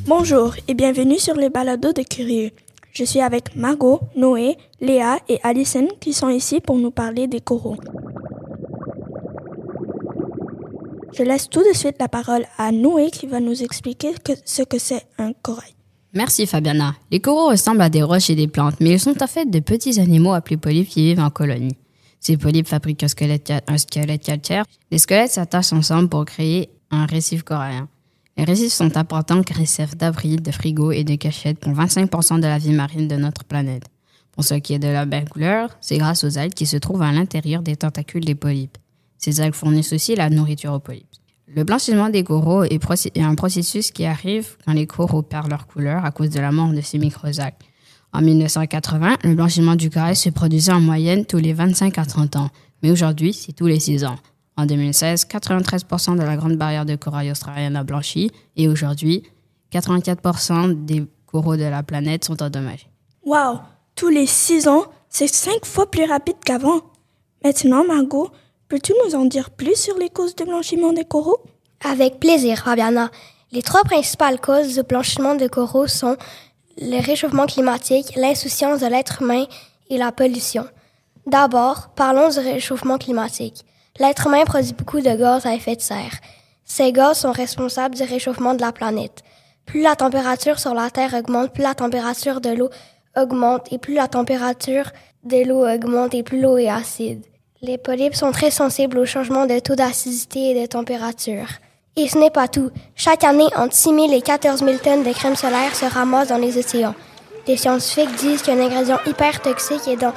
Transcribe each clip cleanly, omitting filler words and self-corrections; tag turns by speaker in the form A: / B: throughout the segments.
A: Bonjour et bienvenue sur les balados de Curieux. Je suis avec Margot, Noé, Léa et Alison qui sont ici pour nous parler des coraux. Je laisse tout de suite la parole à Noé qui va nous expliquer ce que c'est un corail.
B: Merci Fabiana. Les coraux ressemblent à des roches et des plantes, mais ils sont en fait de petits animaux appelés polypes qui vivent en colonie. Ces polypes fabriquent un squelette calcaire. Les squelettes s'attachent ensemble pour créer un récif corallien. Les récifs sont importants car ils servent d'abri, de frigo et de cachette pour 25% de la vie marine de notre planète. Pour ce qui est de la belle couleur, c'est grâce aux algues qui se trouvent à l'intérieur des tentacules des polypes. Ces algues fournissent aussi la nourriture aux polypes. Le blanchiment des coraux est un processus qui arrive quand les coraux perdent leur couleur à cause de la mort de ces microalgues. En 1980, le blanchiment du corail se produisait en moyenne tous les 25 à 30 ans, mais aujourd'hui, c'est tous les 6 ans. En 2016, 93% de la grande barrière de corail australienne a blanchi et aujourd'hui, 84% des coraux de la planète sont endommagés.
A: Wow! Tous les 6 ans, c'est 5 fois plus rapide qu'avant. Maintenant, Margot, peux-tu nous en dire plus sur les causes du blanchiment des coraux?
C: Avec plaisir, Fabiana. Les 3 principales causes du blanchiment de coraux sont le réchauffement climatique, l'insouciance de l'être humain et la pollution. D'abord, parlons du réchauffement climatique. L'être humain produit beaucoup de gaz à effet de serre. Ces gaz sont responsables du réchauffement de la planète. Plus la température sur la Terre augmente, plus la température de l'eau augmente, et plus la température de l'eau augmente, et plus l'eau est acide. Les polypes sont très sensibles aux changements de taux d'acidité et de température. Et ce n'est pas tout. Chaque année, entre 6 000 et 14 000 tonnes de crème solaire se ramassent dans les océans. Les scientifiques disent qu'un ingrédient hyper toxique est dans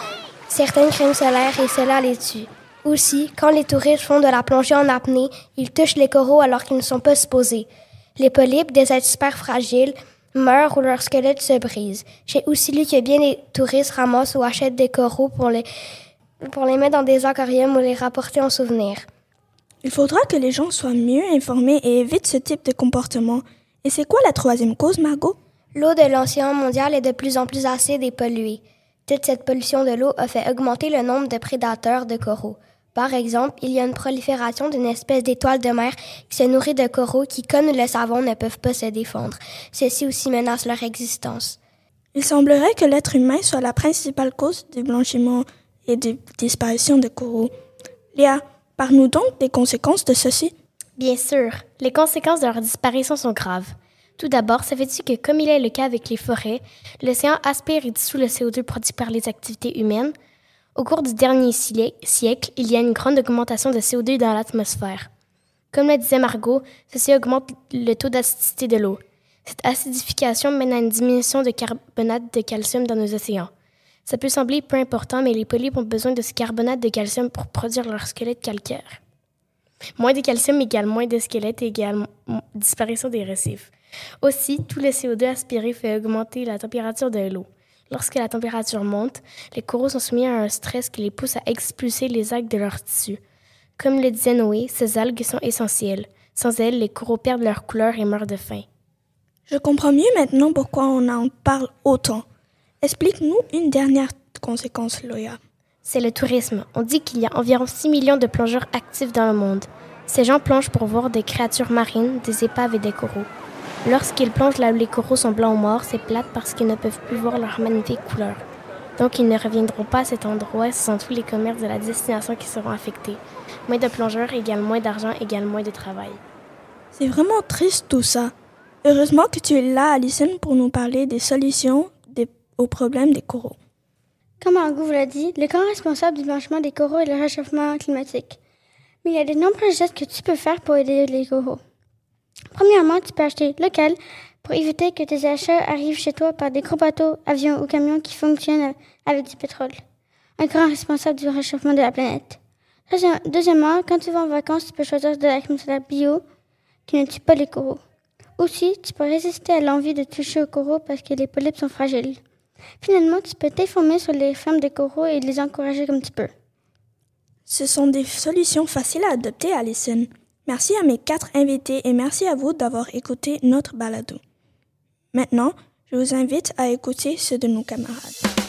C: certaines crèmes solaires et cela les tue. Aussi, quand les touristes font de la plongée en apnée, ils touchent les coraux alors qu'ils ne sont pas supposés. Les polypes, des êtres super fragiles, meurent ou leur squelette se brise. J'ai aussi lu que bien des touristes ramassent ou achètent des coraux pour les mettre dans des aquariums ou les rapporter en souvenir.
A: Il faudra que les gens soient mieux informés et évitent ce type de comportement. Et c'est quoi la 3e cause, Margot?
C: L'eau de l'océan mondial est de plus en plus acide et polluée. Toute cette pollution de l'eau a fait augmenter le nombre de prédateurs de coraux. Par exemple, il y a une prolifération d'une espèce d'étoile de mer qui se nourrit de coraux qui, comme nous le savons, ne peuvent pas se défendre. Ceci aussi menace leur existence.
A: Il semblerait que l'être humain soit la principale cause du blanchiment et de disparition de coraux. Léa, parle-nous donc des conséquences de ceci.
D: Bien sûr, les conséquences de leur disparition sont graves. Tout d'abord, ça fait-il que, comme il est le cas avec les forêts, l'océan aspire et dissout le CO2 produit par les activités humaines. Au cours du dernier siècle, il y a une grande augmentation de CO2 dans l'atmosphère. Comme le disait Margot, ceci augmente le taux d'acidité de l'eau. Cette acidification mène à une diminution de carbonate de calcium dans nos océans. Ça peut sembler peu important, mais les polypes ont besoin de ce carbonate de calcium pour produire leur squelette calcaire. Moins de calcium égale moins de squelettes égale disparition des récifs. Aussi, tout le CO2 aspiré fait augmenter la température de l'eau. Lorsque la température monte, les coraux sont soumis à un stress qui les pousse à expulser les algues de leur tissu. Comme le disait Noé, ces algues sont essentielles. Sans elles, les coraux perdent leur couleur et meurent de faim.
A: Je comprends mieux maintenant pourquoi on en parle autant. Explique-nous une dernière conséquence, Loya.
D: C'est le tourisme. On dit qu'il y a environ 6 millions de plongeurs actifs dans le monde. Ces gens plongent pour voir des créatures marines, des épaves et des coraux. Lorsqu'ils plongent là où les coraux sont blancs ou morts, c'est plate parce qu'ils ne peuvent plus voir leur magnifique couleur. Donc ils ne reviendront pas à cet endroit, ce sont tous les commerces de la destination qui seront affectés. Moins de plongeurs égale moins d'argent égale moins de travail.
A: C'est vraiment triste tout ça. Heureusement que tu es là, Alison, pour nous parler des solutions aux problèmes des coraux.
E: Comme Margot vous l'a dit, le grand responsable du blanchiment des coraux est le réchauffement climatique. Mais il y a de nombreux gestes que tu peux faire pour aider les coraux. Premièrement, tu peux acheter local pour éviter que tes achats arrivent chez toi par des gros bateaux, avions ou camions qui fonctionnent avec du pétrole. Un grand responsable du réchauffement de la planète. Deuxièmement, quand tu vas en vacances, tu peux choisir de la crème solaire bio qui ne tue pas les coraux. Aussi, tu peux résister à l'envie de toucher aux coraux parce que les polypes sont fragiles. Finalement, tu peux t'informer sur les fermes de coraux et les encourager comme tu peux.
A: Ce sont des solutions faciles à adopter, Alison. Merci à mes 4 invités et merci à vous d'avoir écouté notre balado. Maintenant, je vous invite à écouter ceux de nos camarades.